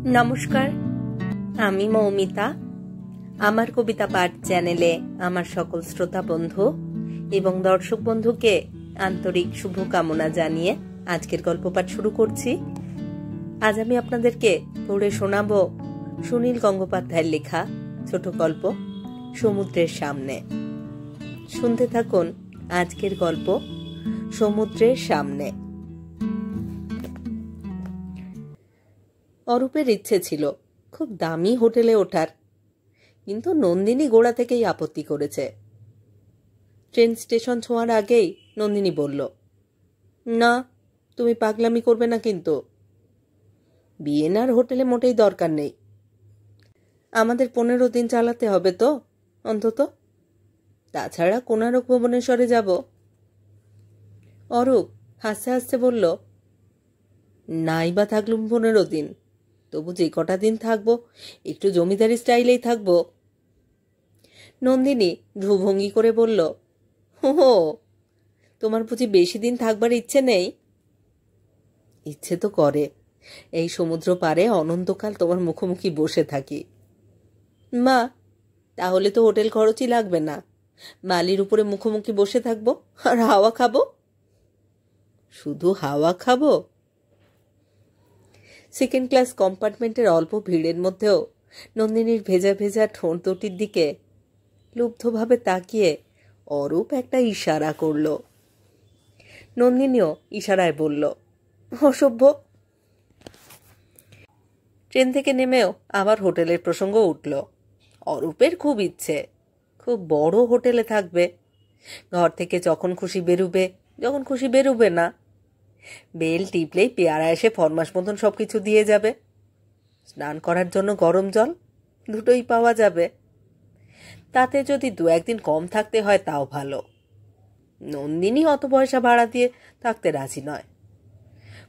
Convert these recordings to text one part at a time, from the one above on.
নমস্কার, আমি মৌমিতা। আমার কবিতা পাঠ চ্যানেলে আমার সকল শ্রোতা বন্ধু এবং দর্শক বন্ধুকে আন্তরিক শুভকামনা জানিয়ে আজকের গল্প পাঠ শুরু করছি। আজ আমি আপনাদেরকে পড়ে শোনাব সুনীল গঙ্গোপাধ্যায়ের লেখা ছোট গল্প সমুদ্রের সামনে। শুনতে থাকুন আজকের গল্প সমুদ্রের সামনে। অরূপের ইচ্ছে ছিল খুব দামি হোটেলে ওঠার, কিন্তু নন্দিনী গোড়া থেকেই আপত্তি করেছে। ট্রেন স্টেশন ছোঁয়ার আগেই নন্দিনী বলল, না, তুমি পাগলামি করবে না, কিন্তু বিয়েনার হোটেলে মোটেই দরকার নেই। আমাদের 15 দিন চালাতে হবে তো অন্তত, তাছাড়া কোণারক ভুবনেশ্বরে যাব। অরূপ হাসতে হাসতে বলল, নাই বা থাকলুম 15 দিন, তবু যে কটা দিন থাকবো একটু জমিদারি স্টাইলেই থাকবো। নন্দিনী ভ্রুভঙ্গি করে বলল, ও, তোমার বুঝি বেশি দিন থাকবার ইচ্ছে নেই? ইচ্ছে তো করে, এই সমুদ্র পারে অনন্তকাল তোমার মুখোমুখি বসে থাকি। মা, তাহলে তো হোটেল খরচই লাগবে না, মালির উপরে মুখোমুখি বসে থাকবো আর হাওয়া খাবো। শুধু হাওয়া খাবো? সেকেন্ড ক্লাস কম্পার্টমেন্টের অল্প ভিড়ের মধ্যেও নন্দিনীর ভেজা ভেজা ঠোঁট দুটির দিকে লুব্ধভাবে তাকিয়ে অরূপ একটা ইশারা করল। নন্দিনীও ইশারায় বলল, অসভ্য। ট্রেন থেকে নেমেও আবার হোটেলের প্রসঙ্গ উঠল। অরূপের খুব ইচ্ছে, খুব বড় হোটেলে থাকবে। ঘর থেকে যখন খুশি বেরুবে, যখন খুশি বেরুবে না। বেল টিপলেই পেয়ারা এসে ফরমাস মতন সবকিছু দিয়ে যাবে। স্নান করার জন্য গরম জল দুটোই পাওয়া যাবে। তাতে যদি 2-1 দিন কম থাকতে হয় তাও ভালো। নন্দিনী অত পয়সা ভাড়া দিয়ে থাকতে রাজি নয়।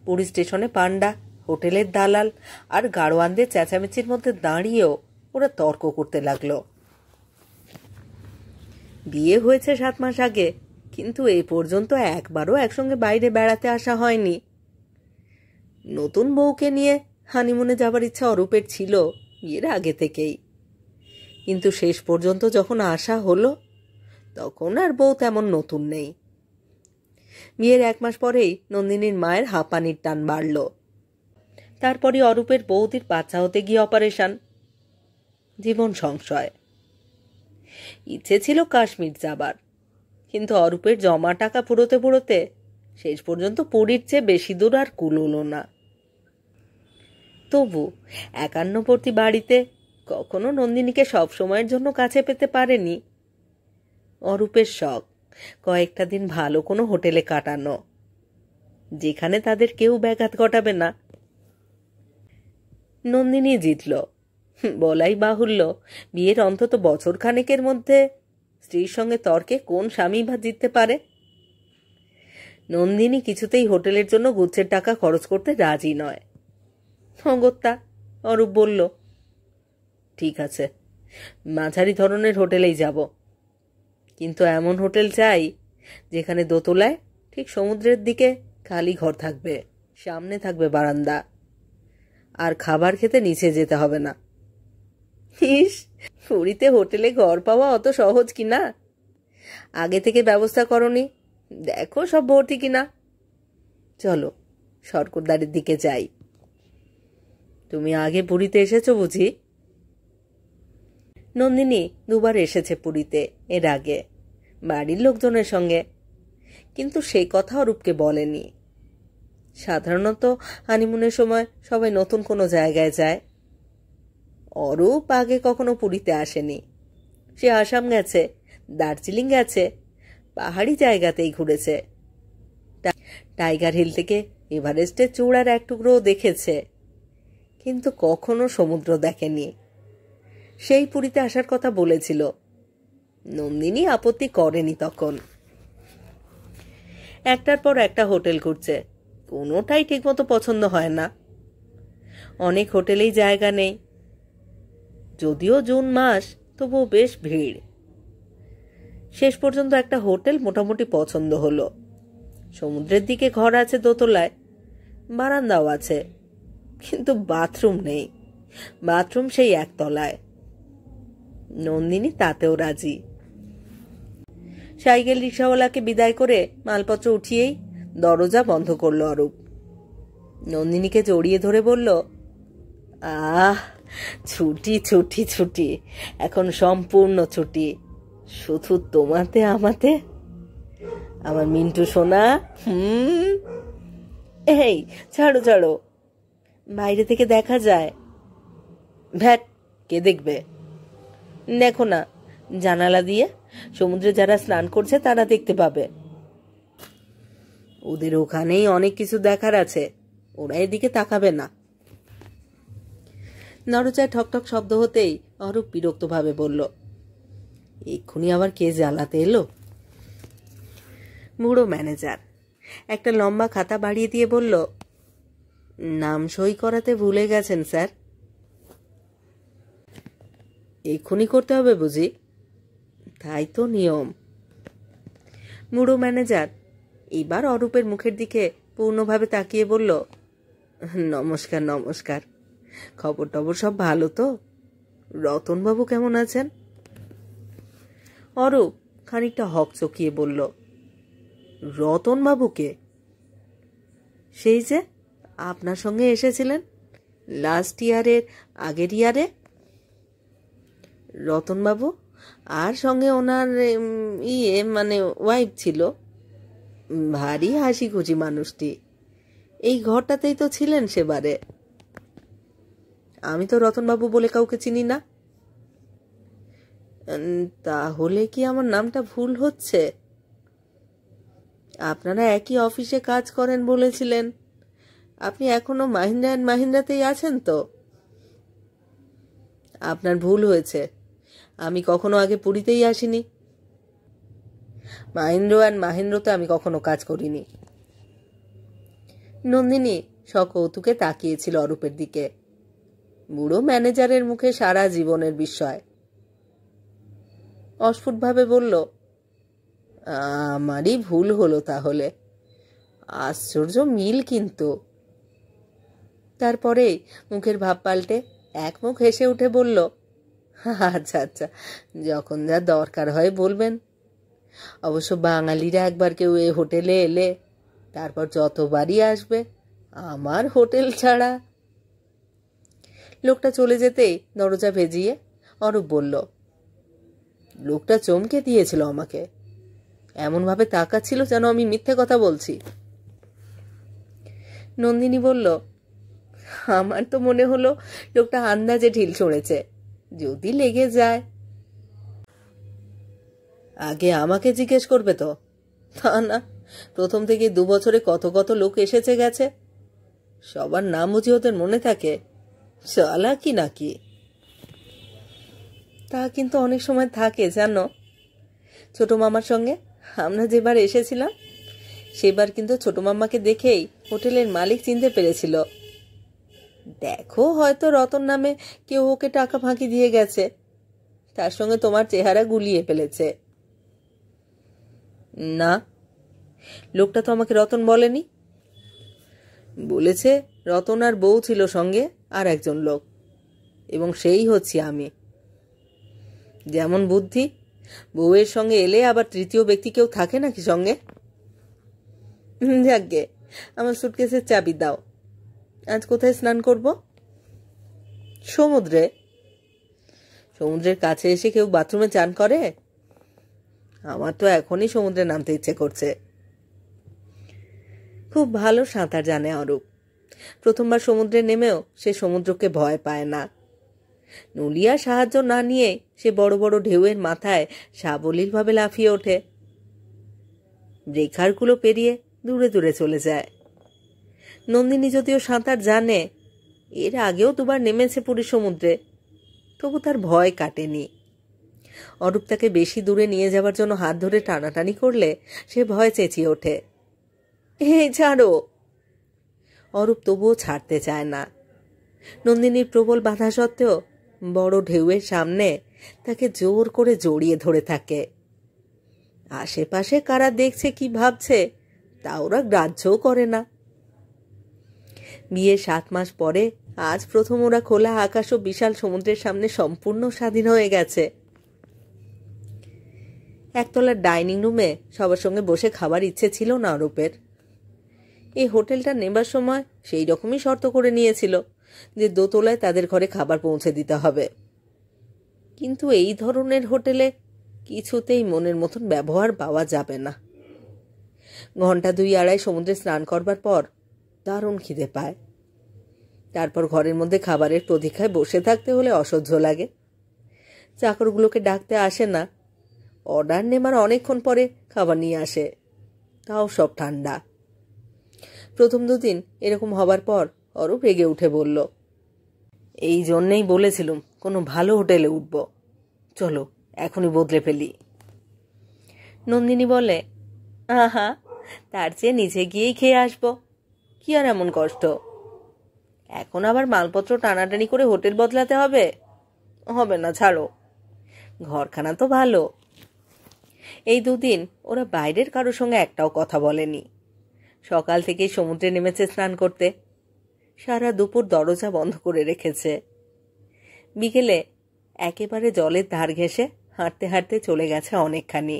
পুরী স্টেশনে পান্ডা, হোটেলের দালাল আর গাড়োয়ানদের চেঁচামেচির মধ্যে দাঁড়িয়েও ওরা তর্ক করতে লাগলো। বিয়ে হয়েছে 7 মাস আগে, কিন্তু এ পর্যন্ত একবারও একসঙ্গে বাইরে বেড়াতে আসা হয়নি। নতুন বউকে নিয়ে হানিমুনে যাবার ইচ্ছা অরূপের ছিল বিয়ের আগে থেকেই, কিন্তু শেষ পর্যন্ত যখন আসা হলো তখন আর বউ তেমন নতুন নেই। বিয়ের 1 মাস পরেই নন্দিনীর মায়ের হাঁপানির টান বাড়ল। তারপরে অরূপের বৌদির বাচ্চা হতে গিয়ে অপারেশন। জীবন সংশয়। ইচ্ছে ছিল কাশ্মীর যাবার, কিন্তু অরূপের জমা টাকা ফুরোতে ফুরোতে শেষ পর্যন্ত পুরীর চেয়ে বেশি দূর আর কুলোল না। তবু 51বর্তী বাড়িতে কখনো নন্দিনীকে সব সময়ের জন্য কাছে পেতে পারেনি। অরূপের শখ কয়েকটা দিন ভালো কোনো হোটেলে কাটানো, যেখানে তাদের কেউ ব্যাঘাত ঘটাবে না। নন্দিনী জিতল। বলাই বাহুল্য, বিয়ের অন্তত বছর খানেকের মধ্যে স্ত্রীর সঙ্গে তর্কে কোন স্বামী বা জিততে পারে? নন্দিনী কিছুতেই হোটেলের জন্য গুচ্ছের টাকা খরচ করতে রাজি নয়। অগত্যা অরূপ বলল, ঠিক আছে, মাঝারি ধরনের হোটেলেই যাব, কিন্তু এমন হোটেল চাই যেখানে দোতলায় ঠিক সমুদ্রের দিকে খালি ঘর থাকবে, সামনে থাকবে বারান্দা, আর খাবার খেতে নিচে যেতে হবে না। ইস, পুরীতে হোটেলে ঘর পাওয়া অত সহজ কিনা? আগে থেকে ব্যবস্থা করনি, দেখো সব ভর্তি কিনা। চলো সরকারদারির দিকে যাই। তুমি আগে পুরীতে এসেছো বুঝি? নন্দিনী 2বার এসেছে পুরীতে এর আগে, বাড়ির লোকজনের সঙ্গে, কিন্তু সেই কথা অরূপকে বলেনি। সাধারণত হানিমুনের সময় সবাই নতুন কোনো জায়গায় যায়। অরূপ আগে কখনো পুরীতে আসেনি। সে আসাম গেছে, দার্জিলিং গেছে, পাহাড়ি জায়গাতেই ঘুরেছে। টাইগার হিল থেকে এভারেস্টের চূড়ার এক টুকরো দেখেছে, কিন্তু কখনো সমুদ্র দেখেনি। সেই পুরীতে আসার কথা বলেছিল। নন্দিনী আপত্তি করেনি তখন। একটার পর একটা হোটেল ঘুরছে, কোনোটাই ঠিকমতো পছন্দ হয় না। অনেক হোটেলেই জায়গা নেই। যদিও জুন মাস, তবুও বেশ ভিড়। শেষ পর্যন্ত একটা হোটেল মোটামুটি পছন্দ হলো। সমুদ্রের দিকে ঘর আছে দোতলায়, বারান্দাও আছে, কিন্তু বাথরুম নেই। বাথরুম সেই একতলায়। নন্দিনী তাতেও রাজি। সাইকেল রিক্সাওয়ালাকে বিদায় করে মালপত্র উঠিয়েই দরজা বন্ধ করল অরূপ। নন্দিনীকে জড়িয়ে ধরে বলল, আহ, ছুটি ছুটি ছুটি, এখন সম্পূর্ণ ছুটি, শুধু তোমাতে আমাতে, আমার মিন্টু সোনা। এই ছাড়ো ছাড়ো, বাইরে থেকে দেখা যায়। ভ্যাট, কে দেখবে? দেখো না, জানালা দিয়ে সমুদ্রে যারা স্নান করছে তারা দেখতে পাবে। ওদের ওখানেই অনেক কিছু দেখার আছে, ওরা এদিকে তাকাবে না। দরজায় ঠকঠক শব্দ হতেই অরূপ বিরক্তভাবে বলল, এক্ষুনি আবার কে জ্বালাতে এলো? বুড়ো ম্যানেজার একটা লম্বা খাতা বাড়িয়ে দিয়ে বলল, নাম সই করাতে ভুলে গেছেন স্যার। এক্ষুনি করতে হবে বুঝি? তাই তো নিয়ম। বুড়ো ম্যানেজার এবার অরূপের মুখের দিকে পূর্ণভাবে তাকিয়ে বলল, নমস্কার নমস্কার, খবর টবর সব ভালো তো? রতনবাবু কেমন আছেন? অরূপ খানিকটা হকচকিয়ে বলল, রতনবাবুকে? সেই যে আপনার সঙ্গে এসেছিলেন লাস্ট ইয়ারের আগের ইয়ারে। রতনবাবু আর সঙ্গে ওনার মানে ওয়াইফ ছিল। ভারী হাসি খুশি মানুষটি। এই ঘরটাতেই তো ছিলেন সেবারে। আমি তো রতনবাবু বলে কাউকে চিনি না। তাহলে কি আমার নামটা ভুল হচ্ছে? আপনারা একই অফিসে কাজ করেন বলেছিলেন। আপনি এখনো মাহিন্দ্রা অ্যান্ড মাহিন্দ্রাতেই আছেন তো? আপনার ভুল হয়েছে, আমি কখনো আগে পুরীতেই আসিনি। মাহিন্দ্রা অ্যান্ড মাহিন্দ্রাতে আমি কখনো কাজ করিনি। নন্দিনী সকৌতুকে তাকিয়েছিল অরূপের দিকে। বুড়ো ম্যানেজারের মুখে সারা জীবনের বিস্ময়। অস্ফুটভাবে বলল, আমারই ভুল হলো তাহলে। আশ্চর্য মিল কিন্তু। তারপরে মুখের ভাব পাল্টে এক মুখ হেসে উঠে বলল, আচ্ছা আচ্ছা, যখন যা দরকার হয় বলবেন। অবশ্য বাঙালিরা একবার কেউ এ হোটেলে এলে তারপর যতবারই আসবে, আমার হোটেল ছাড়া। লোকটা চলে যেতেই দরজা ভেজিয়ে অরূপ বলল, লোকটা চমকে দিয়েছিল আমাকে, এমনভাবে তাকাচ্ছিল যেন আমি মিথ্যে কথা বলছি। নন্দিনী বলল, আমার তো মনে হলো লোকটা আন্দাজে ঢিল ছুঁড়েছে, যদি লেগে যায়। আগে আমাকে জিজ্ঞেস করবে তো? তা না, প্রথম থেকে 2 বছরে কত কত লোক এসেছে গেছে, সবার নাম বুঝি ওদের মনে থাকে? চালাকি নাকি? তা কিন্তু অনেক সময় থাকে জানো। ছোট মামার সঙ্গে আমরা যেবার এসেছিলাম, সেবার কিন্তু ছোট মামাকে দেখেই হোটেলের মালিক চিনতে পেরেছিল। দেখো, হয়তো রতন নামে কেউ ওকে টাকা ফাঁকি দিয়ে গেছে, তার সঙ্গে তোমার চেহারা গুলিয়ে ফেলেছে। না, লোকটা তো আমাকে রতন বলেনি। বলেছে রতন আর বউ ছিল সঙ্গে আর একজন লোক, এবং সেই হচ্ছি আমি। যেমন বুদ্ধি, বউয়ের সঙ্গে এলে আবার তৃতীয় ব্যক্তি কেউ থাকে নাকি সঙ্গে? যাকগে, আমার সুটকেসের চাবি দাও। আজ কোথায় স্নান করব? সমুদ্রে। সমুদ্রের কাছে এসে কেউ বাথরুমে চান করে? আমার তো এখনই সমুদ্রে নামতে ইচ্ছে করছে। খুব ভালো সাঁতার জানে অরূপ। প্রথমবার সমুদ্রে নেমেও সে সমুদ্রকে ভয় পায় না। নলিয়ার সাহায্য না নিয়ে সে বড় বড় ঢেউয়ের মাথায় সাবলীলভাবে লাফিয়ে ওঠে। রেখারগুলো পেরিয়ে দূরে দূরে চলে যায়। নন্দিনী যদিও সাঁতার জানে, এর আগেও 2 বার নেমেছে পুরী সমুদ্রে, তবু তার ভয় কাটেনি। অরূপ তাকে বেশি দূরে নিয়ে যাবার জন্য হাত ধরে টানাটানি করলে সে ভয় চেঁচিয়ে ওঠে, এই ছাড়ো। অরূপ তবুও ছাড়তে চায় না। নন্দিনীর প্রবল বাধা সত্ত্বেও বড় ঢেউয়ের সামনে তাকে জোর করে জড়িয়ে ধরে থাকে। আশেপাশে কারা দেখছে কি ভাবছে তা ওরা গ্রাহ্যও করে না। বিয়ে 7 মাস পরে আজ প্রথম ওরা খোলা আকাশ ও বিশাল সমুদ্রের সামনে সম্পূর্ণ স্বাধীন হয়ে গেছে। একতলার ডাইনিং রুমে সবার সঙ্গে বসে খাবার ইচ্ছে ছিল না অরূপের। এই হোটেলটা নেবার সময় সেই রকমই শর্ত করে নিয়েছিল যে দোতলায় তাদের ঘরে খাবার পৌঁছে দিতে হবে। কিন্তু এই ধরনের হোটেলে কিছুতেই মনের মতন ব্যবহার পাওয়া যাবে না। ঘন্টা 2-2.5 সমুদ্রে স্নান করবার পর দারুণ খিদে পায়। তারপর ঘরের মধ্যে খাবারের প্রতীক্ষায় বসে থাকতে হলে অসহ্য লাগে। চাকরগুলোকে ডাকতে আসে না, অর্ডার নেবার অনেকক্ষণ পরে খাবার নিয়ে আসে, তাও সব ঠান্ডা। প্রথম 2 দিন এরকম হবার পর অরূপ রেগে উঠে বলল, এই জন্যেই বলেছিলুম কোনো ভালো হোটেলে উঠব, চলো এখনই বদলে ফেলি। নন্দিনী বলে, আহা, তার চেয়ে নিচে গিয়েই খেয়ে আসবো, কি আর এমন কষ্ট? এখন আবার মালপত্র টানাটানি করে হোটেল বদলাতে হবে? হবে না, ছাড়ো, ঘরখানা তো ভালো। এই 2 দিন ওরা বাইরের কারোর সঙ্গে একটাও কথা বলেনি। সকাল থেকেই সমুদ্রে নেমেছে স্নান করতে, সারা দুপুর দরজা বন্ধ করে রেখেছে। বিকেলে একেবারে জলের ধার ঘেঁষে হাঁটতে হাঁটতে চলে গেছে অনেকখানি।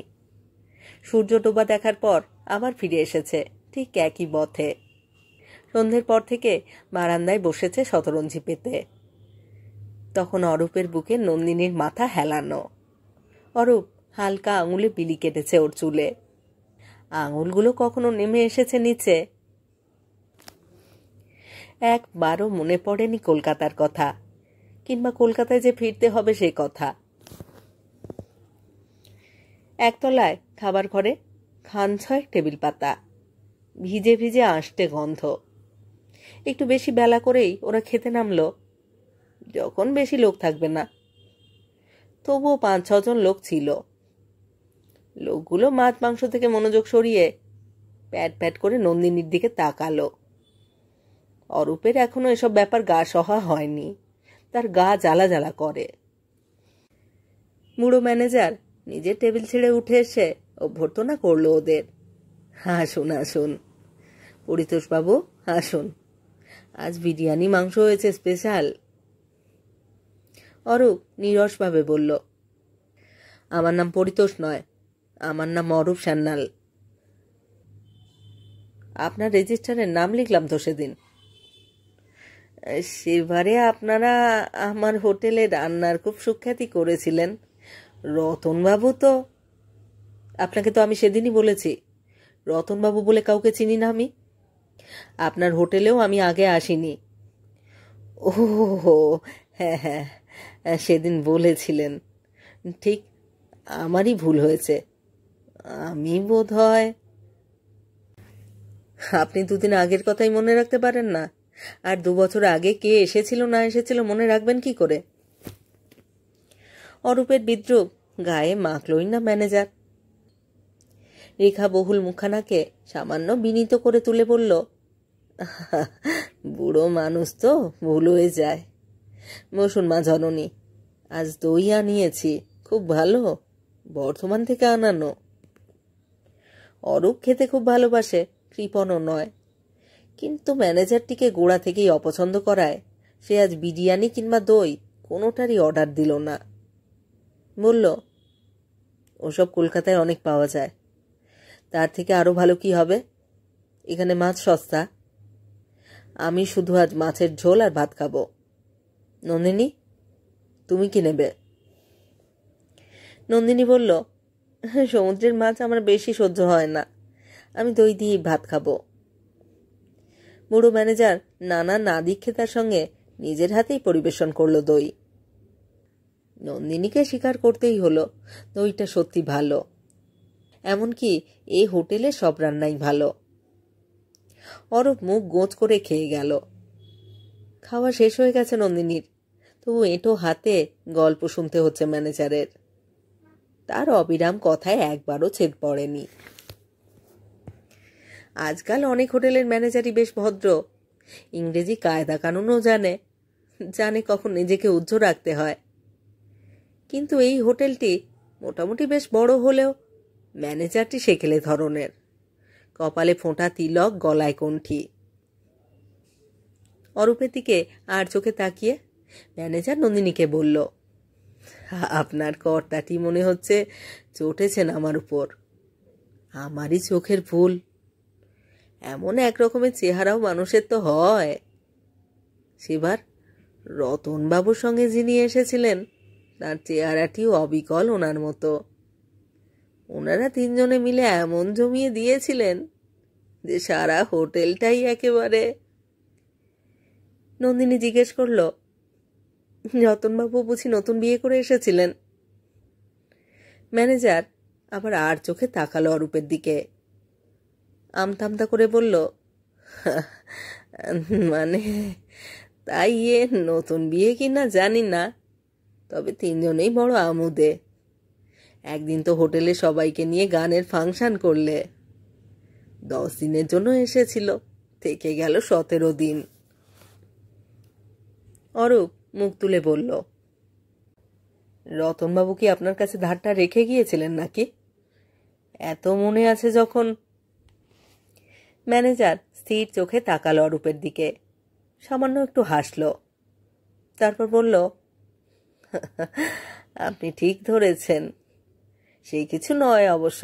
সূর্য ডোবা দেখার পর আবার ফিরে এসেছে ঠিক একই পথে। সন্ধ্যের পর থেকে বারান্দায় বসেছে শতরঞ্জি পেতে। তখন অরূপের বুকে নন্দিনীর মাথা হেলানো। অরূপ হালকা আঙুলে বিলি কেটেছে ওর চুলে। আঙুলগুলো কখনো নেমে এসেছে নিচে। একবারও মনে পড়েনি কলকাতার কথা, কিংবা কলকাতায় যে ফিরতে হবে সে কথা। একতলায় খাবার ঘরে খান 6 টেবিল পাতা, ভিজে ভিজে আষ্টে গন্ধ। একটু বেশি বেলা করেই ওরা খেতে নামলো, যখন বেশি লোক থাকবে না। তবুও 5-6 জন লোক ছিল। লোকগুলো মাছ মাংস থেকে মনোযোগ সরিয়ে প্যাট প্যাট করে নন্দিনীর দিকে তাকালো। অরূপের এখনো এসব ব্যাপার গা সহা হয়নি, তার গা জ্বালা জ্বালা করে। বুড়ো ম্যানেজার নিজের টেবিল ছেড়ে উঠে এসে অভ্যর্থনা করলো ওদের। আসুন আসুন পরিতোষবাবু, আসুন, আজ বিরিয়ানি মাংস হয়েছে স্পেশাল। অরূপ নীরসভাবে বলল, আমার নাম পরিতোষ নয়, আমার নাম অরূপ সান্যাল। আপনার রেজিস্টারের নাম লিখলাম তো সেদিন। সেবারে আপনারা আমার হোটেলে রান্নার খুব সুখ্যাতি করেছিলেন। রতনবাবু তো, আপনাকে তো আমি সেদিনই বলেছি রতনবাবু বলে কাউকে চিনি না আমি। আপনার হোটেলেও আমি আগে আসিনি। ও হ্যাঁ হ্যাঁ, সেদিন বলেছিলেন, ঠিক, আমারই ভুল হয়েছে। আমি বোধহয়, আপনি 2 দিন আগের কথাই মনে রাখতে পারেন না, আর 2 বছর আগে কে এসেছিল না এসেছিল মনে রাখবেন কি করে? অরূপের বিদ্রুপ গায়ে মাখলই না ম্যানেজার। রেখা বহুল মুখানাকে সামান্য বিনীত করে তুলে বলল, বুড়ো মানুষ তো ভুল হয়ে যায়। বসুন মা জননী, আজ দই আনিয়েছি, খুব ভালো, বর্ধমান থেকে আনানো। অরূপ খেতে খুব ভালোবাসে, কৃপণও নয়, কিন্তু ম্যানেজারটিকে গোড়া থেকেই অপছন্দ করায় সে আজ বিরিয়ানি কিংবা দই কোনোটারই অর্ডার দিল না। বলল, ওসব কলকাতায় অনেক পাওয়া যায়, তার থেকে আরো ভালো কি হবে? এখানে মাছ সস্তা। আমি শুধু আজ মাছের ঝোল আর ভাত খাবো। নন্দিনী, তুমি কি নেবে? নন্দিনী বলল, সমুদ্রের মাছ আমার বেশি সহ্য হয় না, আমি দই দিয়েই ভাত খাবো। বুড়ো ম্যানেজার নানা নাদিক্ষেতার সঙ্গে নিজের হাতেই পরিবেশন করলো দই। নন্দিনীকে স্বীকার করতেই হলো দইটা সত্যি ভালো, এমনকি এই হোটেলে সব রান্নাই ভালো। অরূপ মুখ গোঁজ করে খেয়ে গেল। খাওয়া শেষ হয়ে গেছে নন্দিনীর, তবু এঁটো হাতে গল্প শুনতে হচ্ছে ম্যানেজারের। তার অবিরাম কথায় একবারও ছেদ পড়েনি। আজকাল অনেক হোটেলের ম্যানেজারই বেশ ভদ্র, ইংরেজি কায়দা কানুনও জানে, জানে কখন নিজেকে উজ্জ্ব রাখতে হয়। কিন্তু এই হোটেলটি মোটামুটি বেশ বড় হলেও ম্যানেজারটি সেকেলে ধরনের, কপালে ফোঁটা তিলক, গলায় কণ্ঠি। অরূপের দিকে আর চোখে তাকিয়ে ম্যানেজার নন্দিনীকে বলল, আপনার কর্তাটি মনে হচ্ছে চটেছেন আমার উপর। আমারই চোখের ভুল। এমন এক রকমের চেহারাও মানুষের তো হয়। সেবার রতনবাবুর সঙ্গে যিনি এসেছিলেন তার চেহারাটিও অবিকল ওনার মতো। ওনারা তিনজনে মিলে এমন জমিয়ে দিয়েছিলেন যে সারা হোটেলটাই একেবারে। নন্দিনী জিজ্ঞেস করল, রতনবাবু বুঝি নতুন বিয়ে করে এসেছিলেন? ম্যানেজার আবার আর চোখে তাকালো অরূপের দিকে, আমতামতা করে বলল, মানে তাই নতুন বিয়ে কিনা জানি না, তবে তিনজনেই বড় আমোদে। একদিন তো হোটেলে সবাইকে নিয়ে গানের ফাংশন করলে। 10 দিনের জন্য এসেছিল, থেকে গেল 17 দিন। অরূপ মুখ তুলে বলল, রতনবাবু কি আপনার কাছে ধারটা রেখে গিয়েছিলেন নাকি? এত মনে আছে যখন। ম্যানেজার স্থির চোখে তাকালো অরূপের দিকে, সামান্য একটু হাসল, তারপর বলল, আপনি ঠিক ধরেছেন। সেই কিছু নয় অবশ্য,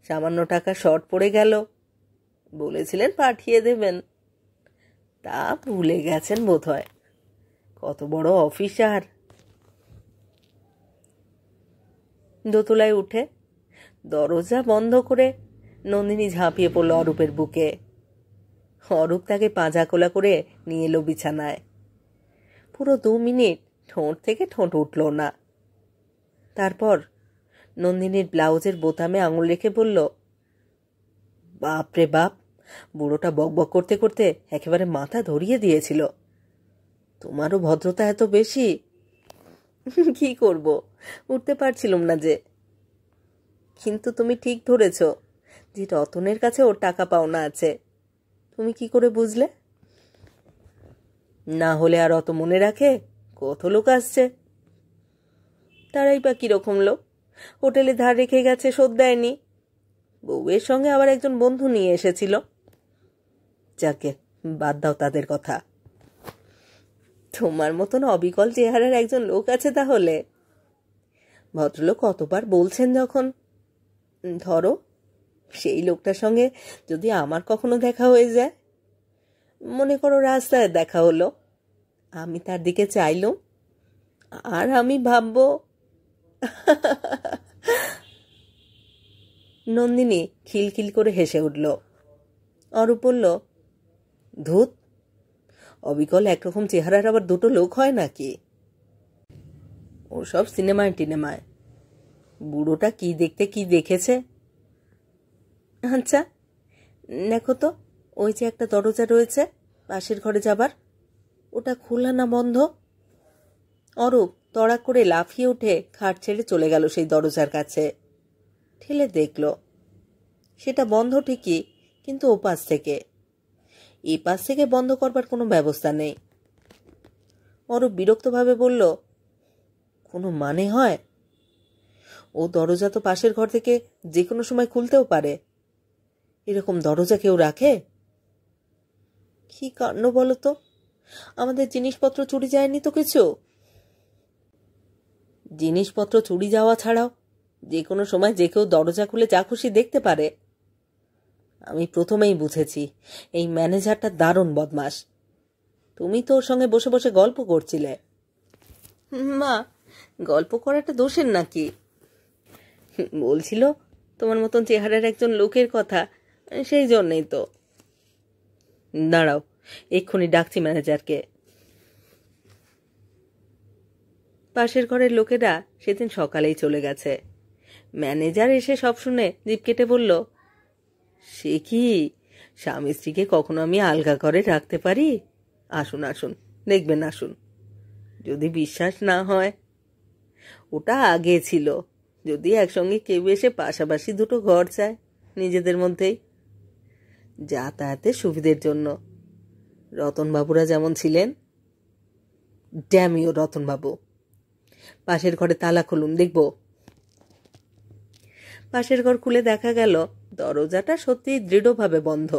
সামান্য টাকা শর্ট পড়ে গেল। বলেছিলেন পাঠিয়ে দেবেন, তা ভুলে গেছেন বোধহয়। কত বড় অফিসার। দোতলায় উঠে দরজা বন্ধ করে নন্দিনী ঝাঁপিয়ে পড়ল অরূপের বুকে। অরূপ তাকে পাঁজা কোলা করে নিয়ে এলো বিছানায়। পুরো 2 মিনিট ঠোঁট থেকে ঠোঁট উঠল না। তারপর নন্দিনীর ব্লাউজের বোতামে আঙুল রেখে বলল, বাপ রে বাপ, বুড়োটা বকবক করতে করতে একেবারে মাথা ধরিয়ে দিয়েছিল। তোমারও ভদ্রতা এত বেশি। কি করব, উঠতে পারছিলাম না যে। কিন্তু তুমি ঠিক ধরেছ যে রতনের কাছে ওর টাকা পাওনা আছে। তুমি কি করে বুঝলে? না হলে আর অত মনে রাখে? কত লোক আসছে। তারাই বা কিরকম লোক? হোটেলে ধার রেখে গেছে, শোধ দেয়নি। বউয়ের সঙ্গে আবার একজন বন্ধু নিয়ে এসেছিল। যাকে বাদ দাও তাদের কথা। তোমার মতন অবিকল চেহারার একজন লোক আছে তাহলে? ভদ্রলোক কতবার বলছেন যখন। ধরো সেই লোকটার সঙ্গে যদি আমার কখনো দেখা হয়ে যায়, মনে করো রাস্তায় দেখা হলো, আমি তার দিকে চাইলুম, আর আমি ভাবব। নন্দিনী খিলখিল করে হেসে উঠল। অরূপ বলল, ধুত, অবিকল একরকম চেহারার আবার দুটো লোক হয় নাকি? ওসব সিনেমায় টিনেমায়। বুড়োটা কি দেখতে কি দেখেছে। আচ্ছা দেখো তো, ওই যে একটা দরজা রয়েছে পাশের ঘরে যাবার, ওটা খোলা না বন্ধ? অরূপ তড়াক করে লাফিয়ে উঠে খাট ছেড়ে চলে গেল সেই দরজার কাছে। ঠেলে দেখল সেটা বন্ধ ঠিকই, কিন্তু ওপাশ থেকে। এই পাশ থেকে বন্ধ করবার কোনো ব্যবস্থা নেই। অরূপ বিরক্তভাবে বলল, কোনো মানে হয়? ও দরজা তো পাশের ঘর থেকে যে কোনো সময় খুলতেও পারে। এরকম দরজা কেউ রাখে? কি কাণ্ড বলো তো, আমাদের জিনিসপত্র চুরি যায়নি তো কিছু? জিনিসপত্র চুরি যাওয়া ছাড়াও যে কোনো সময় যে কেউ দরজা খুলে যা খুশি দেখতে পারে। আমি প্রথমেই বুঝেছি এই ম্যানেজারটা দারুণ বদমাস। তুমি তো ওর সঙ্গে বসে বসে গল্প করছিলে। মা, গল্প করাটা দোষের নাকি? বলছিল তোমার মতন চেহারার একজন লোকের কথা, সেই জন্যেই তো। দাঁড়াও, এক্ষুনি ডাকছি ম্যানেজারকে। পাশের ঘরের লোকেরা সেদিন সকালেই চলে গেছে। ম্যানেজার এসে সব শুনে জিভ কেটে বলল, সে কি, স্বামী স্ত্রীকে কখনো আমি আলগা করে রাখতে পারি? আসুন আসুন, দেখবেন, আসুন। যদি বিশ্বাস না হয়, ওটা আগে ছিল। যদি একসঙ্গে কেউ এসে পাশাপাশি দুটো ঘর চায় নিজেদের মধ্যেই, যাতায়াতের সুবিধের জন্য। রতনবাবুরা যেমন ছিলেন। ড্যামিও রতনবাবু। পাশের ঘরে তালা খুলুন, দেখব। পাশের ঘর খুলে দেখা গেল দরজাটা সত্যি দৃঢ়ভাবে বন্ধ।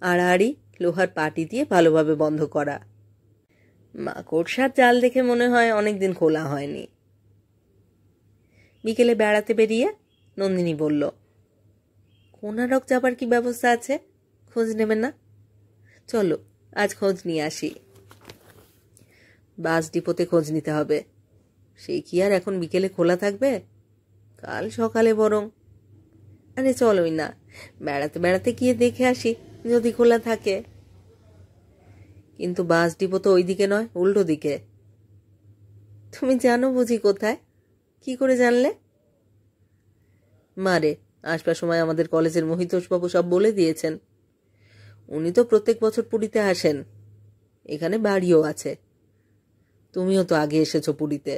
আড়াআড়ি লোহার পাটি দিয়ে ভালোভাবে বন্ধ করা। মাকড়সার জাল দেখে মনে হয় অনেকদিন খোলা হয়নি। বিকেলে বেড়াতে বেরিয়ে নন্দিনী বলল, কোনারক যাবার কি ব্যবস্থা আছে? খোঁজ নেবেন না? চলো আজ খোঁজ নিয়ে আসি। বাস ডিপোতে খোঁজ নিতে হবে। সে কি আর এখন বিকেলে খোলা থাকবে? কাল সকালে বরং। আরে চলোই না, বেড়াতে বেড়াতে গিয়ে দেখে আসি যদি খোলা থাকে। কিন্তু বাস ডিপো তো ওই দিকে নয়, উল্টো দিকে। তুমি জানো বুঝি কোথায়? কি করে জানলে? মারে আসবার সময় আমাদের কলেজের মহিতোষবাবু সব বলে দিয়েছেন। উনি তো প্রত্যেক বছর পুরীতে আসেন, এখানে বাড়িও আছে। তুমিও তো আগে এসেছো পুরীতে,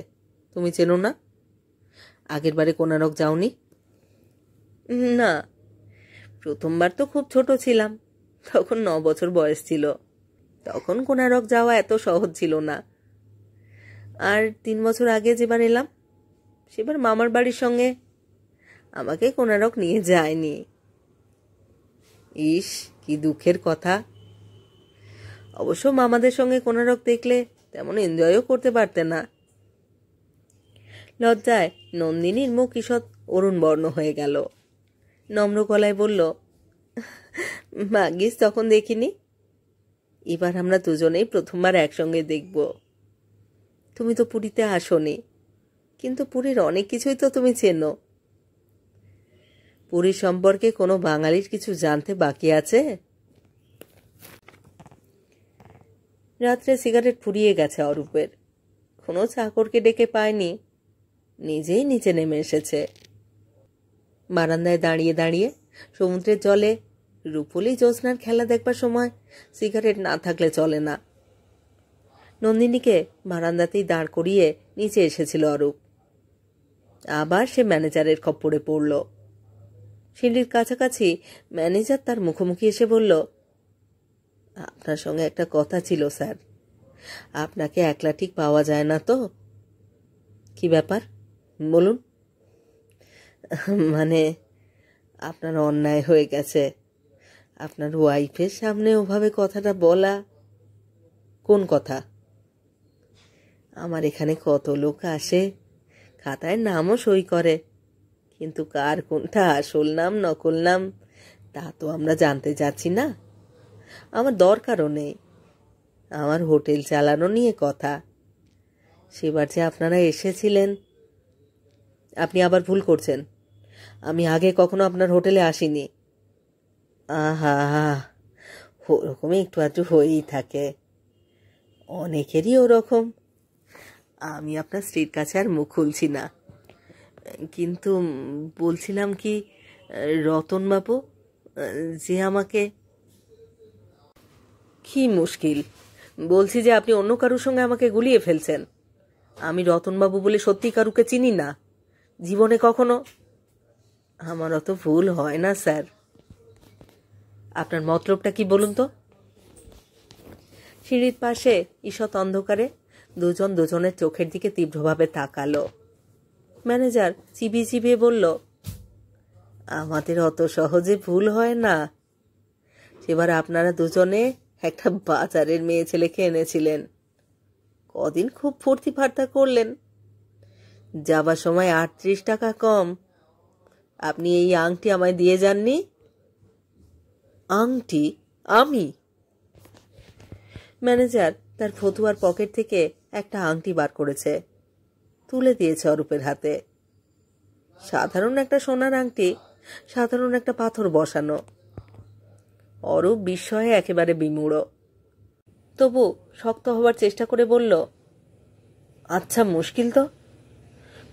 তুমি চেনো না? আগের বারে কোনারক যাওনি? না, প্রথমবার তো খুব ছোট ছিলাম, তখন 9 বছর বয়স ছিল। তখন কোনারক যাওয়া এত সহজ ছিল না। আর 3 বছর আগে যেবার এলাম, সেবার মামার বাড়ির সঙ্গে আমাকে কোনারক নিয়ে যায়নি। ইস, কি দুঃখের কথা। অবশ্য মামাদের সঙ্গে কোনারক দেখলে তেমন এনজয়ও করতে পারতে না। লজ্জায় নন্দিনীর মুখ ঈষৎ অরুণ বর্ণ হয়ে গেল। নম্র গলায় বলল, ভাগ্যিস তখন দেখিনি। এবার আমরা দুজনেই প্রথমবার একসঙ্গে দেখব। তুমি তো পুরীতে আসোনি, কিন্তু পুরীর অনেক কিছুই তো তুমি চেনো। পুরীর সম্পর্কে কোনো বাঙালির কিছু জানতে বাকি আছে? রাত্রে সিগারেট ফুরিয়ে গেছে অরূপের। কোনো চাকরকে ডেকে পায়নি, নিজেই নিচে নেমে এসেছে। বারান্দায় দাঁড়িয়ে দাঁড়িয়ে সমুদ্রের জলে রূপলি জ্যোৎস্নার খেলা দেখবার সময় সিগারেট না থাকলে চলে না। নন্দিনীকে বারান্দাতেই দাঁড় করিয়ে নিচে এসেছিল অরূপ। আবার সে ম্যানেজারের খপ্পরে পড়ল। সিঁড়ির কাছাকাছি ম্যানেজার তার মুখোমুখি এসে বলল, আপনার সঙ্গে একটা কথা ছিল স্যার। আপনাকে একলা ঠিক পাওয়া যায় না তো? কি ব্যাপার বলুন। মানে, আপনার অন্যায় হয়ে গেছে। আপনার ওয়াইফের সামনে ওভাবে কথাটা বলা। কোন কথা? আমার এখানে কত লোক আসে, খাতায় নামও সই করে, কিন্তু কার কোনটা আসল নাম নকল নাম তা তো আমরা জানতে যাচ্ছি না। আমার দরকারও নেই, আমার হোটেল চালানো নিয়ে কথা। সেবার যে আপনারা এসেছিলেন। আপনি আবার ভুল করছেন, আমি আগে কখনো আপনার হোটেলে আসিনি। আহা, ওরকমই একটু আধটু হয়েই থাকে, অনেকেরই ওরকম। আমি আপনার স্ত্রীর কাছে আর মুখ খুলছি না, কিন্তু বলছিলাম কি, রতনবাবু যে আমাকে। কি মুশকিল, বলছি যে আপনি অন্য কারুর সঙ্গে আমাকে গুলিয়ে ফেলছেন। আমি রতনবাবু বলে সত্যি কারুকে চিনি না, জীবনে কখনো। আমার অত ভুল হয় না স্যার। আপনার মতলবটা কি বলুন তো? সিঁড়ির পাশে ঈষৎ অন্ধকারে দুজন দুজনের চোখের দিকে তীব্রভাবে তাকালো। ম্যানেজার চিবিয়ে চিবিয়ে বলল, আমাদের অত সহজে ভুল হয় না। সেবার আপনারা দুজনে একটা বাজারের মেয়ে ছেলেকে এনেছিলেন, কদিন খুব ফুর্তি ফার্তা করলেন। যাবার সময় 38 টাকা কম আপনি এই আংটি আমায় দিয়ে যাননি। আংটি? আমি? ম্যানেজার তার ফতুয়ার পকেট থেকে একটা আংটি বার করেছে, তুলে দিয়েছে অরূপের হাতে। সাধারণ একটা সোনার আংটি, সাধারণ একটা পাথর বসানো। অরূপ বিস্ময়ে একেবারে বিমূঢ়। তবু শক্ত হবার চেষ্টা করে বলল, আচ্ছা মুশকিল তো,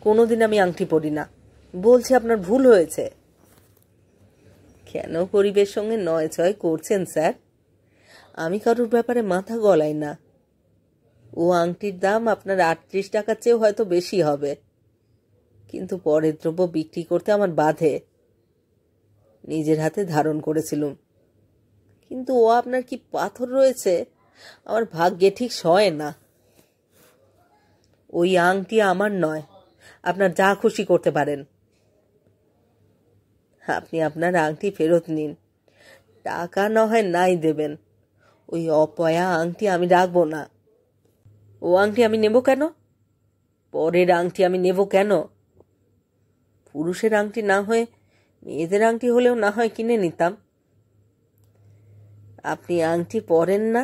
কোনোদিন আমি আংটি পরি না, বলছি আপনার ভুল হয়েছে। কেন গরিবের সঙ্গে নয় ছয় করছেন স্যার? আমি কারুর ব্যাপারে মাথা গলাই না। ও আংটির দাম আপনার 38 টাকার চেয়েও হয়তো বেশি হবে, কিন্তু পরের দ্রব্য বিক্রি করতে আমার বাধে। নিজের হাতে ধারণ করেছিলুম, কিন্তু ও আপনার কি পাথর রয়েছে আমার ভাগ্যে ঠিক সয় না। ওই আংটি আমার নয়, আপনার যা খুশি করতে পারেন। আপনি আপনার আংটি ফেরত নিন, টাকা না হয় নাই দেবেন, ওই অপয়া আংটি আমি রাখবো না। ও আংটি আমি নেব কেন? পরের আংটি আমি নেব কেন? পুরুষের আংটি না হয়ে মেয়েদের আংটি হলেও না হয় কিনে নিতাম। আপনি আংটি পরেন না?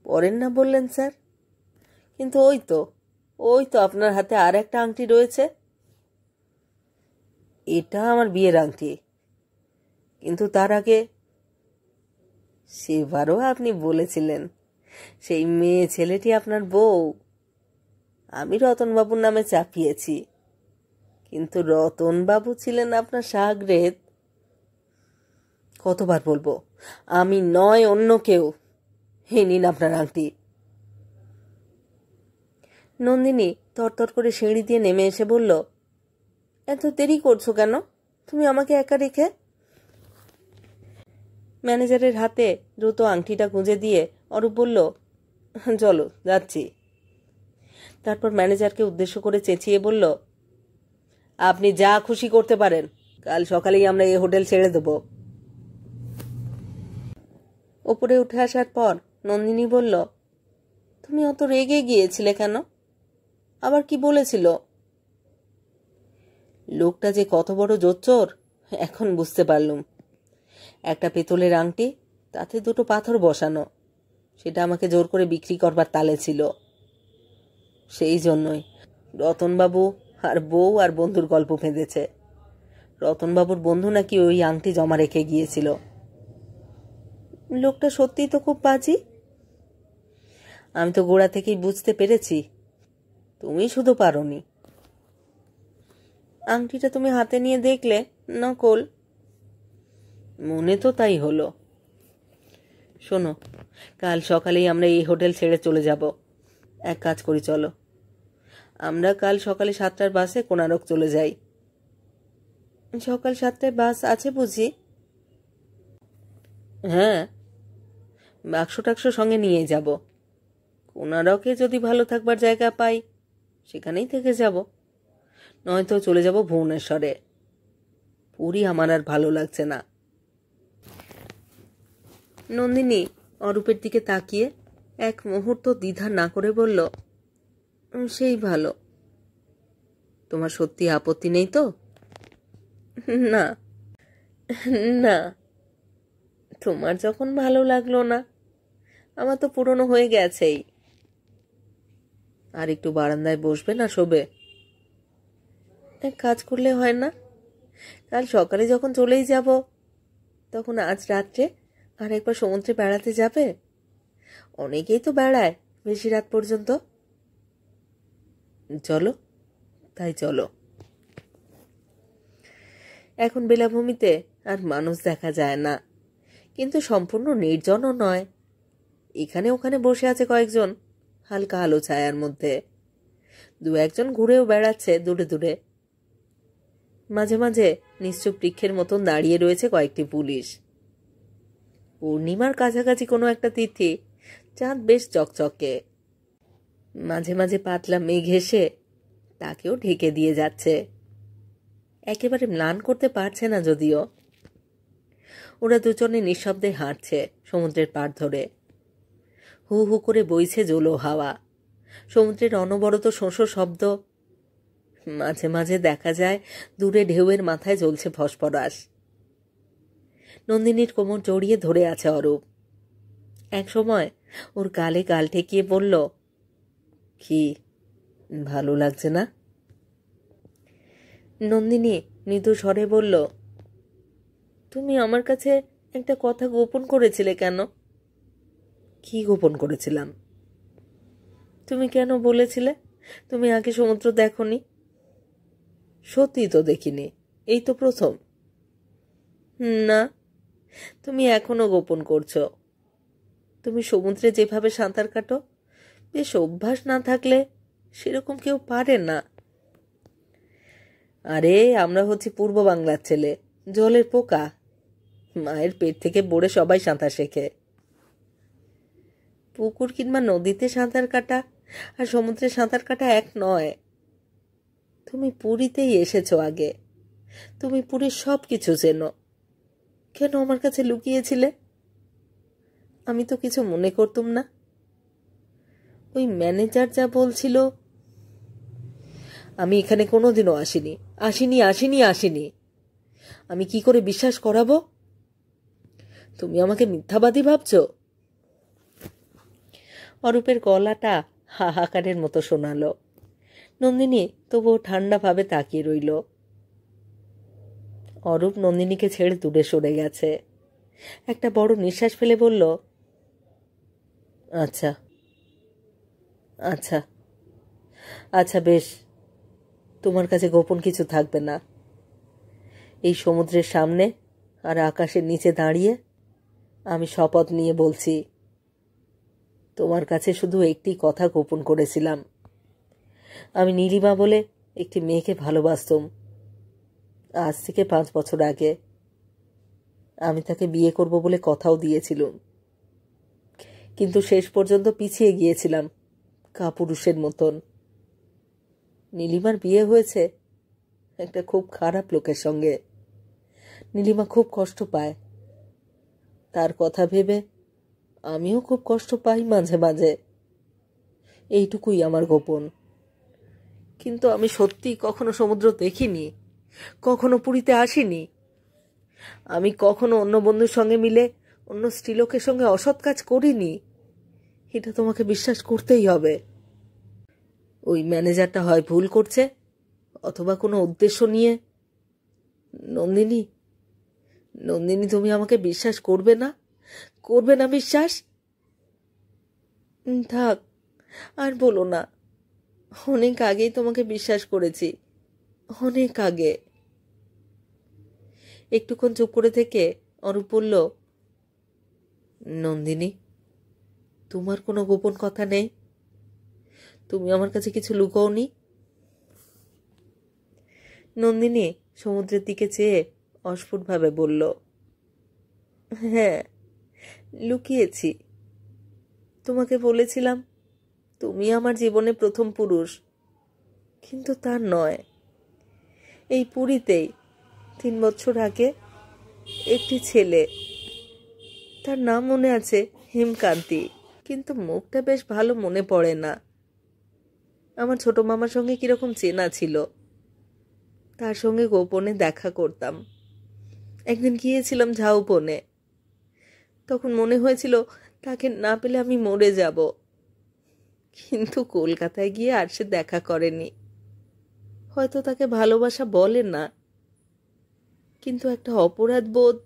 পরেন না বললেন স্যার? কিন্তু ওই তো আপনার হাতে আর একটা আংটি রয়েছে। এটা আমার বিয়ের আংটি। কিন্তু তার আগে সেবারও আপনি বলেছিলেন সেই মেয়ে ছেলেটি আপনার বউ। আমি রতনবাবুর নামে চাপিয়েছি, কিন্তু রতনবাবু ছিলেন আপনার শাগরেদ। কতবার বলবো আমি নয় অন্য কেউ। হে নিন আপনার আংটি। নন্দিনী তরতর করে সিঁড়ি দিয়ে নেমে এসে বলল, এত দেরি করছো কেন? তুমি আমাকে একা রেখে? ম্যানেজারের হাতে দ্রুত আংটিটা গুঁজে দিয়ে অরূপ বলল, চলো যাচ্ছি। তারপর ম্যানেজারকে উদ্দেশ্য করে চেঁচিয়ে বলল, আপনি যা খুশি করতে পারেন, কাল সকালেই আমরা এই হোটেল ছেড়ে দেব। ওপরে উঠে আসার পর নন্দিনী বলল, তুমি অত রেগে গিয়েছিলে কেন? আবার কি বলেছিল? লোকটা যে কত বড় জোচ্চোর এখন বুঝতে পারলুম। একটা পেতলের আংটি, তাতে দুটো পাথর বসানো, সেটা আমাকে জোর করে বিক্রি করবার তালে ছিল। সেই জন্যই রতনবাবু আর বউ আর বন্ধুর গল্প ফেঁদেছে। রতনবাবুর বন্ধু নাকি ওই আংটি জমা রেখে গিয়েছিল। লোকটা সত্যিই তো খুব বাজি। আমি তো গোড়া থেকেই বুঝতে পেরেছি, তুমি শুধু পারোনি। আংটিটা তুমি হাতে নিয়ে দেখলে নকল। মনে তো তাই হলো। শোনো, কাল সকালেই আমরা এই হোটেল ছেড়ে চলে যাব। এক কাজ করি, চলো আমরা কাল সকালে 7টার বাসে কোনারক চলে যাই। সকাল 7টায় বাস আছে বুঝি? হ্যাঁ, বাক্স টাক্স সঙ্গে নিয়ে যাব। কোনারকে যদি ভালো থাকবার জায়গা পাই সেখানেই থেকে যাব, নয়তো চলে যাব ভুবনেশ্বরে। পুরী আমার আর ভালো লাগছে না। নন্দিনী অরূপের দিকে তাকিয়ে এক মুহূর্ত দ্বিধা না করে বলল, সেই ভালো। তোমার সত্যি আপত্তি নেই তো? না না, তোমার যখন ভালো লাগলো না, আমার তো পুরনো হয়ে গেছেই। আর একটু বারান্দায় বসবে না শোবে? এক কাজ করলে হয় না? কাল সকালে যখন চলেই যাব, তখন আজ রাত্রে আর একবার সমুদ্রে বেড়াতে যাবে। অনেকেই তো বেড়ায় বেশি রাত পর্যন্ত। চলো, তাই চলো। এখন বেলাভূমিতে আর মানুষ দেখা যায় না, কিন্তু সম্পূর্ণ নির্জনও নয়। এখানে ওখানে বসে আছে কয়েকজন হালকা আলো ছায়ার মধ্যে। দু একজন ঘুরেও বেড়াচ্ছে দূরে দূরে। মাঝে মাঝে নিশ্চুপ বৃক্ষের মতন দাঁড়িয়ে রয়েছে কয়েকটি পুলিশ। পূর্ণিমার কাছাকাছি কোনো একটা তিথি, চাঁদ বেশ চকচকে। মাঝে মাঝে পাতলা মেঘ এসে তাকেও ঢেকে দিয়ে যাচ্ছে। একেবারে ম্লান করতে পারছে না যদিও। ওরা দুজনে নিঃশব্দে হাঁটছে সমুদ্রের পাড় ধরে। হু হু করে বইছে জোলো হাওয়া, সমুদ্রের অনবরত শোঁসো শব্দ। মাঝে মাঝে দেখা যায় দূরে ঢেউয়ের মাথায় জ্বলছে ফসফরাস। নন্দিনীর কোমর জড়িয়ে ধরে আছে অরূপ। এক সময় ওর গালে গাল ঠেকিয়ে বলল, কি ভালো লাগছে না? নন্দিনী মৃদু স্বরে বলল, তুমি আমার কাছে একটা কথা গোপন করেছিলে কেন? কি গোপন করেছিলাম? তুমি কেন বলেছিলে তুমি আগে সমুদ্র দেখোনি? সত্যি তো দেখিনি, এই তো প্রথম। না, তুমি এখনো গোপন করছো। তুমি সমুদ্রে যেভাবে সাঁতার কাটো, বেশ অভ্যাস না থাকলে সেরকম কেউ পারে না। আরে আমরা হচ্ছি পূর্ব বাংলার ছেলে, জলের পোকা। মায়ের পেট থেকে বড়ে সবাই সাঁতার শেখে। পুকুর কিংবা নদীতে সাঁতার কাটা আর সমুদ্রে সাঁতার কাটা এক নয়। তুমি পুরীতেই এসেছো আগে, তুমি পুরীর সব কিছু চেনো। কেন আমার কাছে লুকিয়েছিলে? আমি তো কিছু মনে করতুম না। ওই ম্যানেজার যা বলছিল, আমি এখানে কোনোদিনও আসিনি আসিনি আসিনি আসিনি আমি কি করে বিশ্বাস করাবো? তুমি আমাকে মিথ্যাবাদী ভাবছ? অরূপের গলাটা হাহাকারের মতো শোনালো। নন্দিনী তবুও ঠান্ডাভাবে তাকিয়ে রইল। অরূপ নন্দিনীকে ছেড়ে দূরে সরে গেছে। একটা বড় নিঃশ্বাস ফেলে বলল, আচ্ছা আচ্ছা আচ্ছা, বেশ, তোমার কাছে গোপন কিছু থাকবে না। এই সমুদ্রের সামনে আর আকাশের নিচে দাঁড়িয়ে আমি শপথ নিয়ে বলছি, তোমার কাছে শুধু একটি কথা গোপন করেছিলাম। আমি নীলিমা বলে একটি মেয়েকে ভালোবাসতাম। আজ থেকে 5 বছর আগে আমি তাকে বিয়ে করব বলে কথাও দিয়েছিলাম, কিন্তু শেষ পর্যন্ত পিছিয়ে গিয়েছিলাম কাপুরুষের মতন। নীলিমার বিয়ে হয়েছে একটা খুব খারাপ লোকের সঙ্গে। নীলিমা খুব কষ্ট পায়। তার কথা ভেবে আমিও খুব কষ্ট পাই মাঝে মাঝে। এইটুকুই আমার গোপন। কিন্তু আমি সত্যি কখনো সমুদ্র দেখিনি, কখনো পুরীতে আসিনি। আমি কখনো অন্য বন্ধুর সঙ্গে মিলে অন্য স্ত্রীলোকের সঙ্গে অসৎ কাজ করিনি। এটা তোমাকে বিশ্বাস করতেই হবে। ওই ম্যানেজারটা হয় ভুল করছে, অথবা কোনো উদ্দেশ্য নিয়ে। নন্দিনী, নন্দিনী, তুমি আমাকে বিশ্বাস করবে না? করবে না বিশ্বাস? থাক, আর বলো না। অনেক আগেই তোমাকে বিশ্বাস করেছি, অনেক আগে। একটুক্ষণ চুপ করে থেকে অরূপ বলল, নন্দিনী, তোমার কোনো গোপন কথা নেই? তুমি আমার কাছে কিছু লুকোওনি? নন্দিনী সমুদ্রের দিকে চেয়ে অস্ফুটভাবে বলল, হ্যাঁ, লুকিয়েছি। তোমাকে বলেছিলাম তুমি আমার জীবনে প্রথম পুরুষ, কিন্তু তা নয়। এই পুরীতেই 3 বছর আগে একটি ছেলে, তার নাম মনে আছে হেমকান্তি, কিন্তু মুখটা বেশ ভালো মনে পড়ে না। আমার ছোট মামার সঙ্গে কিরকম চেনা ছিল। তার সঙ্গে গোপনে দেখা করতাম। একদিন গিয়েছিলাম ঝাউবনে। তখন মনে হয়েছিল তাকে না পেলে আমি মরে যাব। কিন্তু কলকাতায় গিয়ে আর সে দেখা করেনি। হয়তো তাকে ভালোবাসা বলে না, কিন্তু একটা অপরাধ বোধ।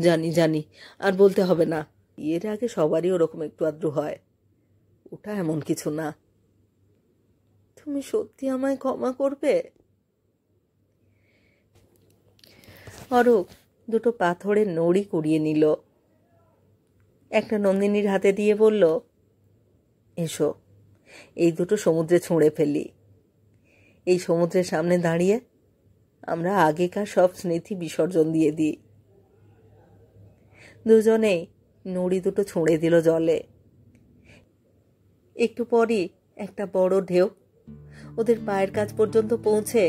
জানি জানি, আর বলতে হবে না। এর আগে সবারই ওরকম একটু আদ্র হয়, ওটা এমন কিছু না। তুমি সত্যি আমায় ক্ষমা করবে? অরূপ 2 পাথরের নড়ি কুড়িয়ে নিল, একটা নন্দিনীর হাতে দিয়ে বলল, এসো, এই 2 সমুদ্রে ছুঁড়ে ফেলি। এই সমুদ্রের সামনে দাঁড়িয়ে আমরা আগেকার সব স্মৃতি বিসর্জন দিয়ে দিই। দুজনেই নড়ি 2 ছুঁড়ে দিল জলে। একটু পরই একটা বড় ঢেউ ওদের পায়ের কাছ পর্যন্ত পৌঁছে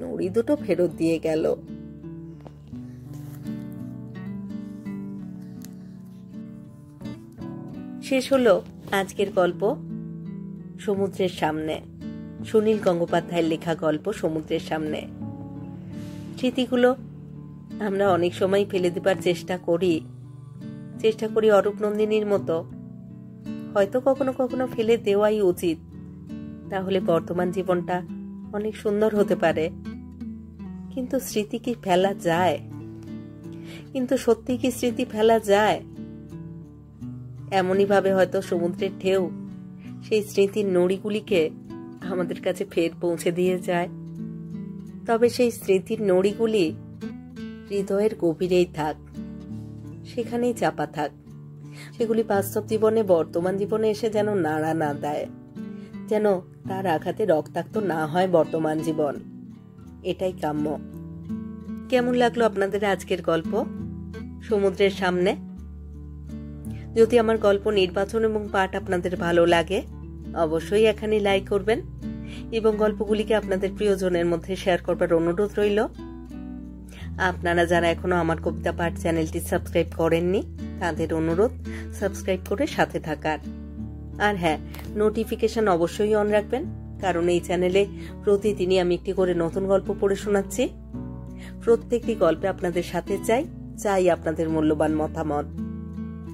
নড়ি 2 ফেরত দিয়ে গেল। শেষ হলো আজকের গল্প সমুদ্রের সামনে। সুনীল গঙ্গোপাধ্যায়ের লেখা গল্প সমুদ্রের সামনে। স্মৃতিগুলো আমরা অনেক সময় ফেলে দেবার চেষ্টা করি অরূপ নন্দিনীর মতো। হয়তো কখনো কখনো ফেলে দেওয়াই উচিত, তাহলে বর্তমান জীবনটা অনেক সুন্দর হতে পারে। কিন্তু স্মৃতি কি ফেলা যায়? কিন্তু সত্যি কি স্মৃতি ফেলা যায়? এমনই ভাবে হয়তো সমুদ্রের ঢেউ সেই স্মৃতির নড়িগুলিকে আমাদের কাছে ফের পৌঁছে দিয়ে যায়। তবে সেই স্মৃতির নড়িগুলি হৃদয়ের গভীরেই থাক, সেখানেই চাপা থাক। সেগুলি বাস্তব জীবনে, বর্তমান জীবনে এসে যেন নাড়া না দেয়, যেন তার আঘাতে রক্তাক্ত না হয় বর্তমান জীবন। এটাই কাম্য। কেমন লাগলো আপনাদের আজকের গল্প সমুদ্রের সামনে? যদি আমার গল্প নির্বাচন এবং পাঠ আপনাদের ভালো লাগে, অবশ্যই এখানে লাইক করবেন এবং গল্পগুলিকে আপনাদের প্রিয়জনের মধ্যে শেয়ার করবার অনুরোধ রইল। আপনারা যারা এখনো আমার কবিতা পাঠ চ্যানেলটি সাবস্ক্রাইব করেননি, তাদের অনুরোধ সাবস্ক্রাইব করে সাথে থাকার। আর হ্যাঁ, নোটিফিকেশন অবশ্যই অন রাখবেন, কারণ এই চ্যানেলে প্রতিদিনই আমি একটি করে নতুন গল্প পড়ে শোনাচ্ছি। প্রত্যেকটি গল্পে আপনাদের সাথে চাই আপনাদের মূল্যবান মতামত।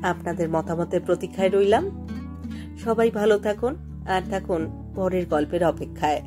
আপনাদের মতামতের প্রতীক্ষায় রইলাম। সবাই ভালো থাকুন আর থাকুন পরের গল্পের অপেক্ষায়।